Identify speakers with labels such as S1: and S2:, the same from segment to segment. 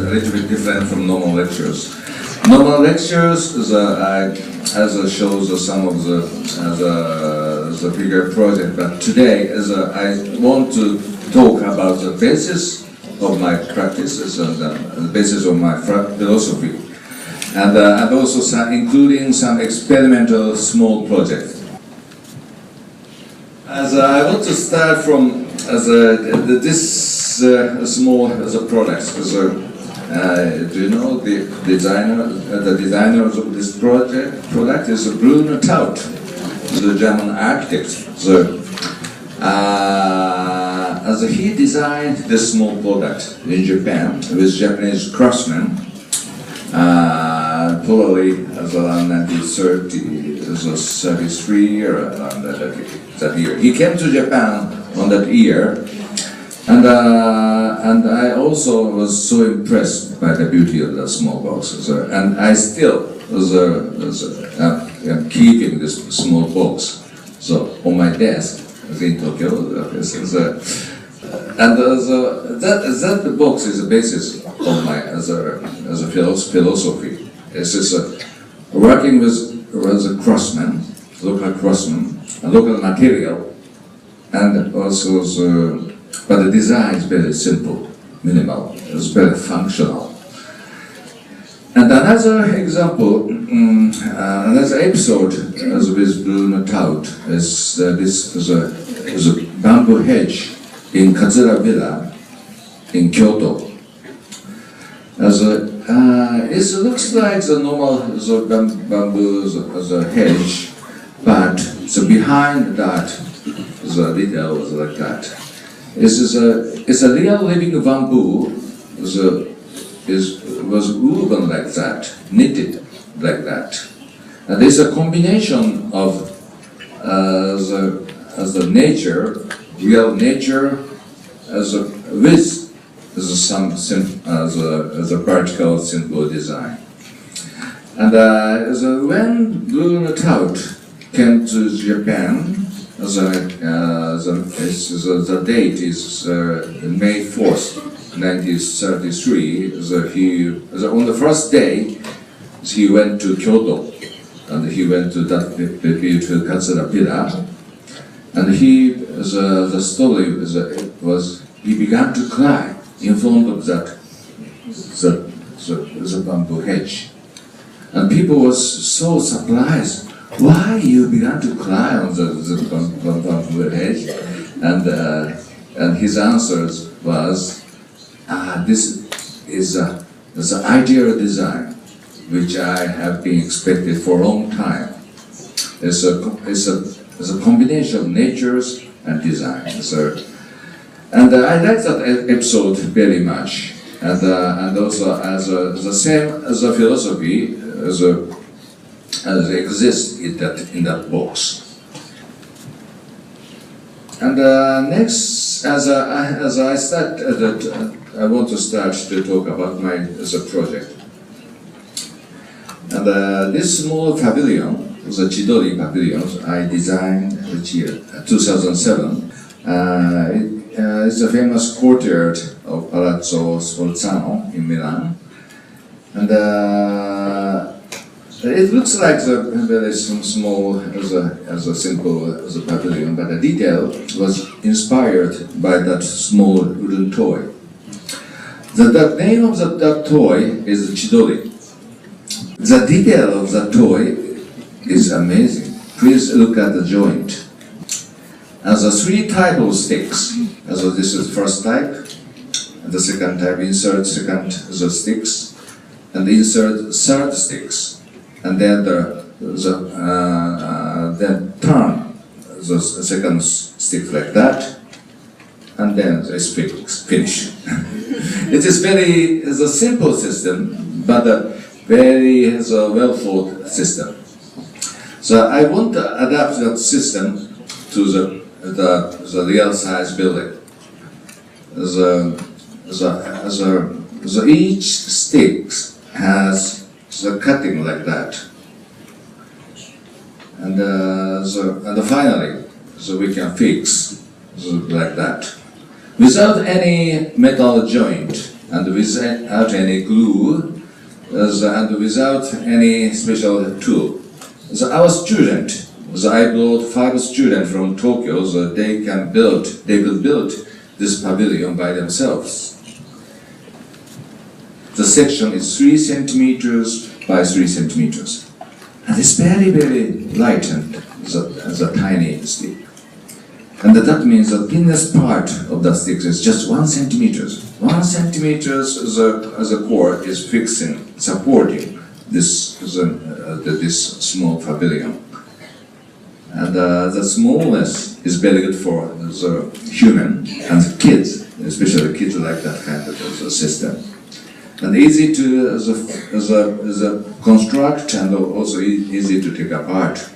S1: little bit different from normal lectures. Normal lectures shows some of the bigger project, but today I want to talk about the basis of my practices and the basis of my philosophy, and also including some experimental small projects. I want to start from this small products. Do you know the designer? The designer of this product is Bruno Taut, the German architect. He designed this small product in Japan with Japanese craftsmen, probably around 1933 or around that year. He came to Japan on that year, and I also was so impressed by the beauty of the small box. And I still am keeping this small box on my desk in Tokyo. That box is the basis of my as a philosophy. It's just working with a craftsman, local craftsman, a local material, and also but the design is very simple, minimal. It's very functional. And another example, another episode with Bruno Taut is this is a bamboo hedge in Katsura Villa in Kyoto. It looks like the normal bamboo as a hedge, but behind that the detail was like that. It's a real living bamboo. Was woven like that, knitted like that, and it's a combination of the nature, real nature, with some as a vertical simple design. And when Bruno Taut came to Japan, the date is May 4th. 1933, on the first day, he went to Kyoto, and he went to that beautiful Katsura Villa, and the story was he began to cry in front of the bamboo hedge, and people was so surprised. Why you began to cry on the bamboo hedge? And his answers was. This is the ideal design, which I have been expected for a long time. It's a combination of natures and design. And I like that episode very much. And also as the same as a philosophy as exists in that box. And next, as I start I want to start to talk about my project. And this small pavilion, the Chidori pavilion, I designed which year, 2007. It's a famous courtyard of Palazzo Sforzano in Milan. And it looks like a very small, as a simple as a pavilion, but the detail was inspired by that small wooden toy. The name of that toy is Chidori. The detail of that toy is amazing. Please look at the joint. As a three types of sticks. So this is the first type, and the second type insert second the sticks, and insert third sticks. And then then turn the second stick like that, and then it's finished. It is a simple system, but a very well thought system. So I want to adapt that system to the real size building. Each stick has the cutting like that, and finally, we can fix like that without any metal joint. and without any glue, and without any special tool. Our student, I brought 5 students from Tokyo, so they could build this pavilion by themselves. The section is 3 centimeters by 3 centimeters. And it's very, very light and the tiny stick. And that means the thinnest part of the stick is just 1 centimeter. 1 centimeter as a core is supporting this small pavilion. And the smallness is very good for the human and the kids, especially kids like that kind of system. And easy to as a construct and also easy to take apart.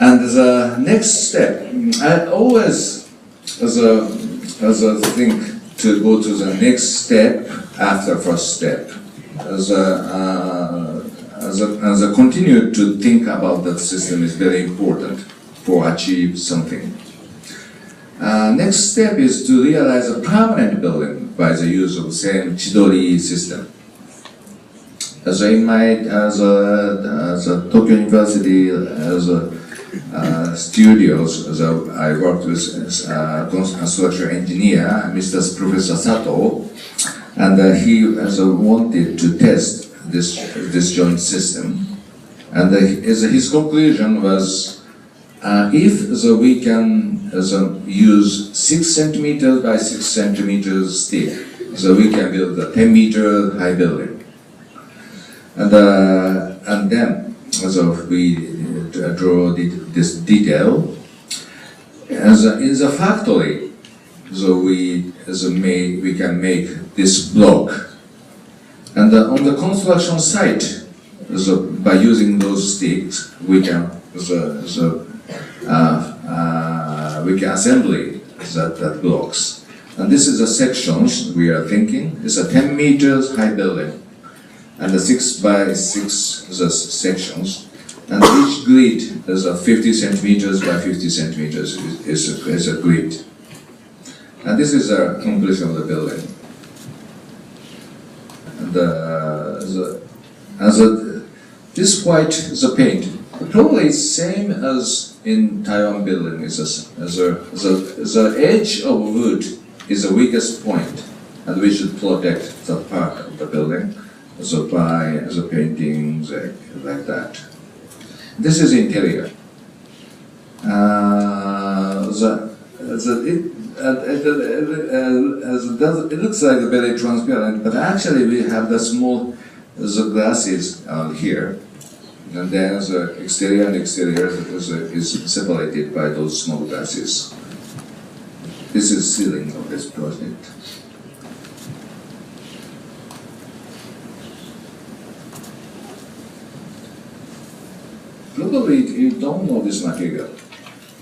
S1: And the next step, I always as a think to go to the next step after first step. As a continue to think about that system is very important for achieve something. Next step is to realize a permanent building by the use of the same Chidori system. As a Tokyo University studios, I worked with a structural engineer, Mr. Professor Sato, and he wanted to test this joint system. And his conclusion was, if we can use 6 centimeters by 6 centimeters stick, so we can build a 10-meter high building. And then we draw this detail. In the factory, so we can make this block. And on the construction site, by using those sticks, we can assemble that blocks. And this is the sections we are thinking. It's a 10 meters high building, and the 6 by 6 sections. And each grid is a 50 centimeters by 50 centimeters is a grid. And this is a completion of the building. And this white is a paint. Probably same as in Taiwan building. The edge of wood is the weakest point, and we should protect that part of the building. So by the paintings like that. This is interior. It looks like very transparent, but actually we have the small glasses here, and then the exterior and exterior is separated by those small glasses. This is ceiling of this project. Probably you don't know this material.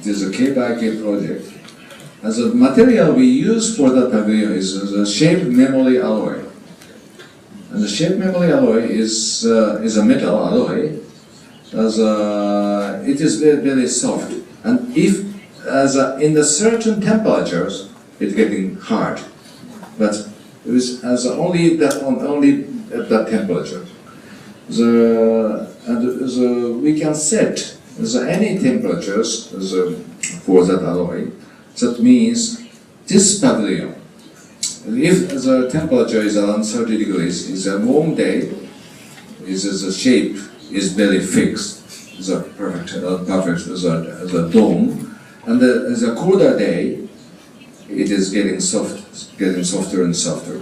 S1: It is a K by K project. As a material we use for the pavilion is a shaped memory alloy. And the shaped memory alloy is a metal alloy. It is very, very soft. And if in the certain temperatures, it's getting hard. But it is only at that temperature. We can set any temperatures for that alloy. That means this pavilion, if the temperature is around 30 degrees, it's a warm day, the shape is very fixed, it's a perfect as a dome, and the colder day, it is getting softer and softer.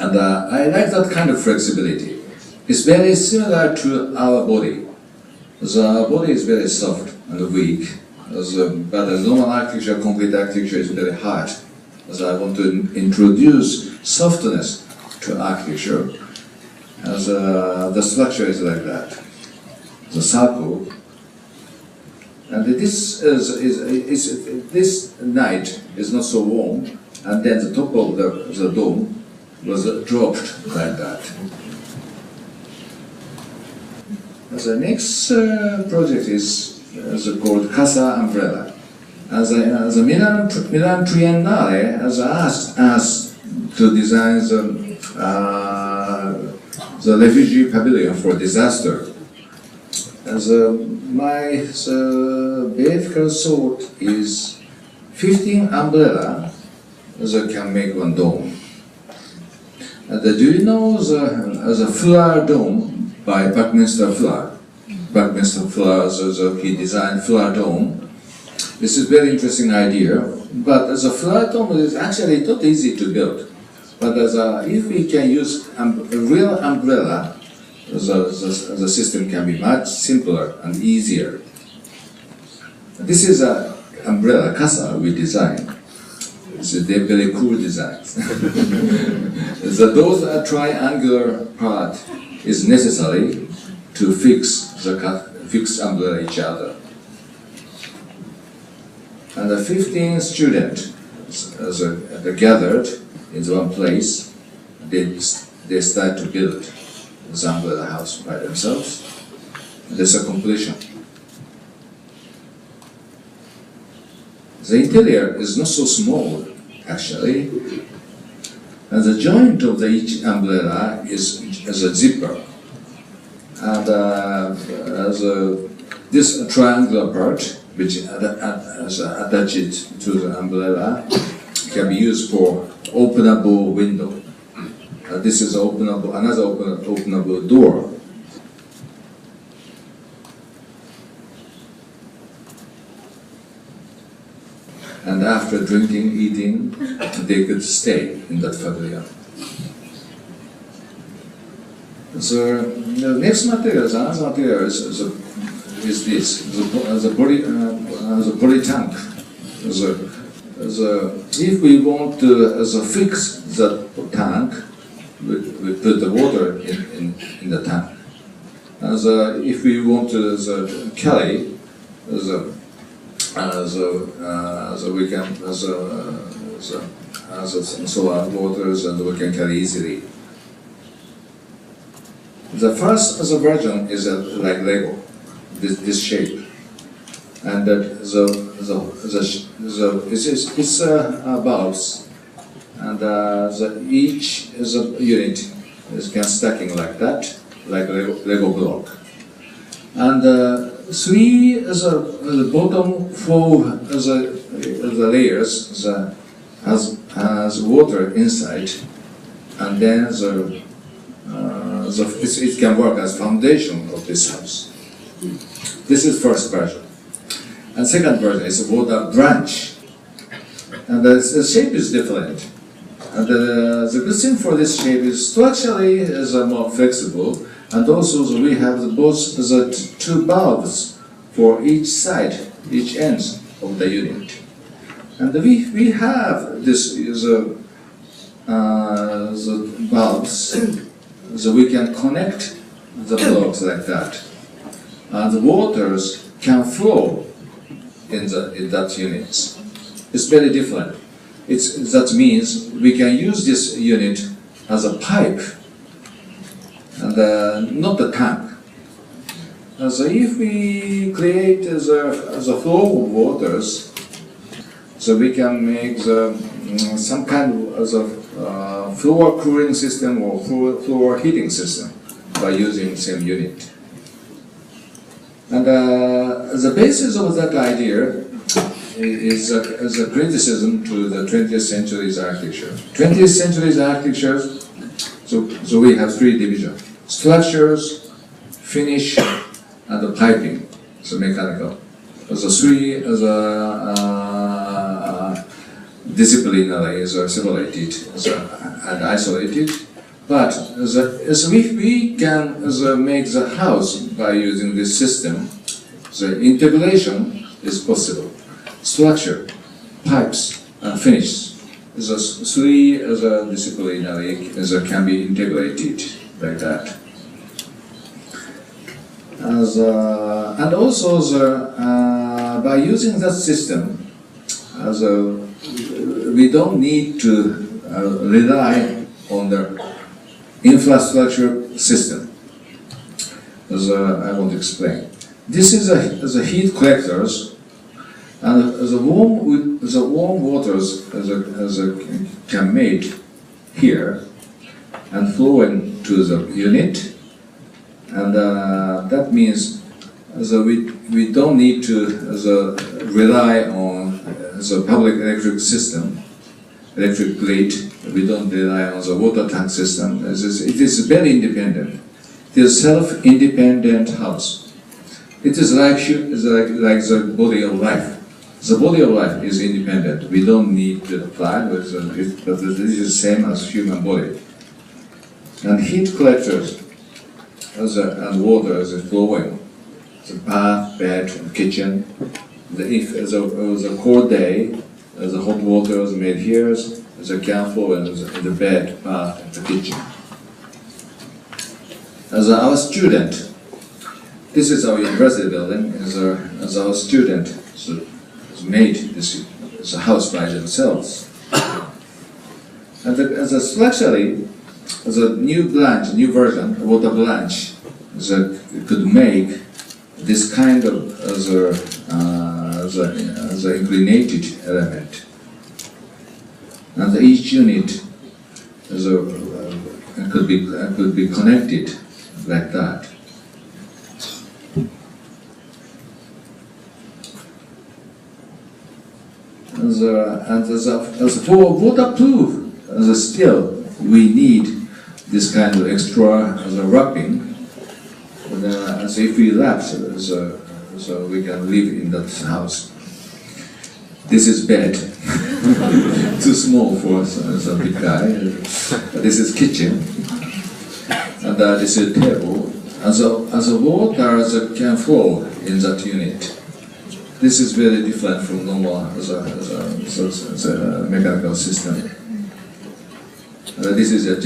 S1: And I like that kind of flexibility. It's very similar to our body. Our body is very soft and weak, but the normal architecture, concrete architecture is very hard. I want to introduce softness to architecture. The structure is like that. The circle. And this night is not so warm, and then the top of the dome was dropped like that. The next project is called Casa Umbrella. The Milan Triennale has asked us to design the refugee pavilion for disaster. My basic thought is 15 umbrella that can make one dome. Do you know the Fuller Dome by Buckminster Fuller? Buckminster Fuller, he designed Fuller Dome. This is a very interesting idea, but the Fuller Dome is actually not easy to build. But if we can use a real umbrella, the system can be much simpler and easier. This is an umbrella casa we designed. It's a very cool design. Those triangular part is necessary to fix umbrella each other. And the 15 students gathered in one place. They start to build the umbrella house by themselves. There's a completion. The interior is not so small, actually. And the joint of each umbrella is a zipper. And this triangular part, which is attached to the umbrella, can be used for openable window. This is another openable door. And after drinking, eating, they could stay in that pavilion. So the next material, another material is this, the poly tank. If we want to fix the tank, we put the water in the tank. If we want to carry we can solar waters and we can carry easily. The first version is like Lego, this shape, and it's bulbs, and each is a unit is stacking like that, like Lego block, and three is the bottom four the layers has water inside, and then it can work as foundation of this house. This is first version. And second version is a water branch. And the shape is different. And the good thing for this shape is structurally is more flexible, and also we have both the two bulbs for each side, each end of the unit. And we have this the bulbs, so we can connect the blocks like that, and the waters can flow in that unit. It's very different. That means we can use this unit as a pipe, and not the tank. So if we create the flow of waters, so we can make some kind of floor cooling system or floor heating system by using the same unit. And the basis of that idea is a criticism to the 20th century's architecture. 20th century's architecture, so we have three divisions: structures, finish, and the piping, so mechanical. So three disciplinary is separated and isolated. But if we can make the house by using this system, the integration is possible. Structure, pipes, and finish. The three disciplinary can be integrated like that. And also by using that system, we don't need to rely on the infrastructure system. As I want to explain. This is a heat collectors, And the warm waters can meet here and flow into the unit, and that means we don't need to rely on the public electric system, electric grid. We don't rely on the water tank system. It is very independent. It is a self-independent house. It is like the body of life. The body of life is independent. We don't need to apply, but this is the same as human body. And heat collectors and water is flowing. The bath, bed, and kitchen. If the cold day, the hot water is made here. The can flow in the bed, bath, and the kitchen. As our student, this is our university building. As our student made this house by themselves. And structurally, the new version, water branch, could make this kind of the inclinated element. And each unit could be connected like that. For waterproof steel, we need this kind of extra wrapping. As if we wrap, so we can live in that house. This is bed, too small for a big guy. This is kitchen, and this is table. As the water can flow in that unit. This is very different from normal mechanical system. This is a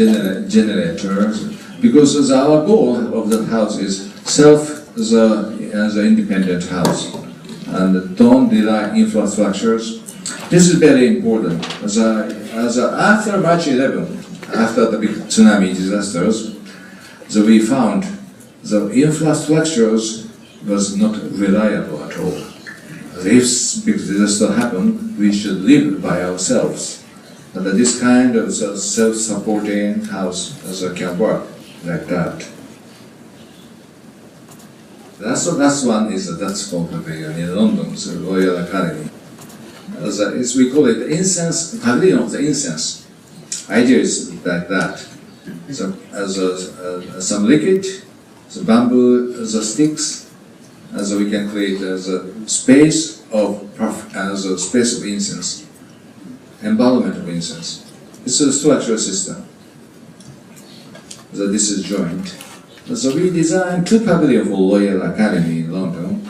S1: generator, because our goal of that house is independent house, and don't rely on infrastructures. This is very important. After March 11, after the big tsunami disasters, we found the infrastructures was not reliable at all. If big disaster happened, we should live by ourselves. And this kind of self-supporting house can work like that. That's one is that's called Pavilion in London, the Royal Academy. We call it the incense, Pavilion of the Incense. Idea is like that. Some liquid, the bamboo, the sticks, we can create the space of incense, environment of incense. It's a structural system. This is joint. So we designed 2 pavilions for Royal Academy in London.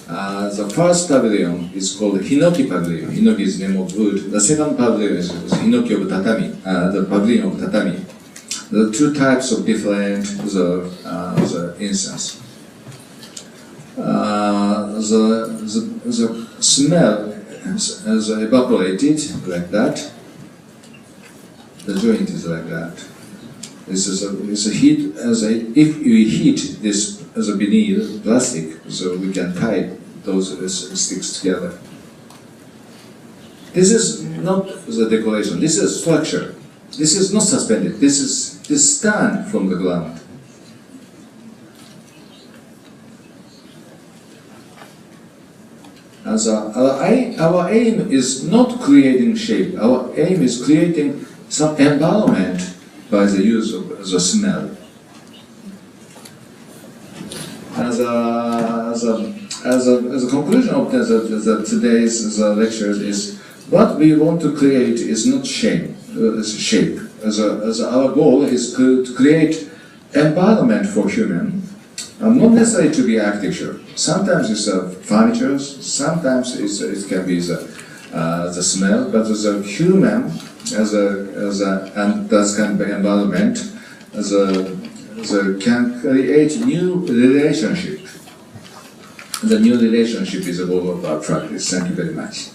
S1: The first pavilion is called Hinoki Pavilion. Hinoki is the name of wood. The second pavilion is Hinoki of Tatami, the Pavilion of Tatami. The 2 types of different the incense. The smell is evaporated like that. The joint is like that. This is a heat. If we heat this as a vinyl plastic, so we can tie those sticks together. This is not the decoration. This is structure. This is not suspended. This stand from the ground. Our aim is not creating shape. Our aim is creating some environment by the use of the smell. As a conclusion of today's lecture is what we want to create is not shape. Our goal is to create environment for human, not necessarily to be architecture. Sometimes it's furniture, sometimes it can be the smell, but as a human, and that kind of environment, can create new relationship. The new relationship is the goal of our practice. Thank you very much.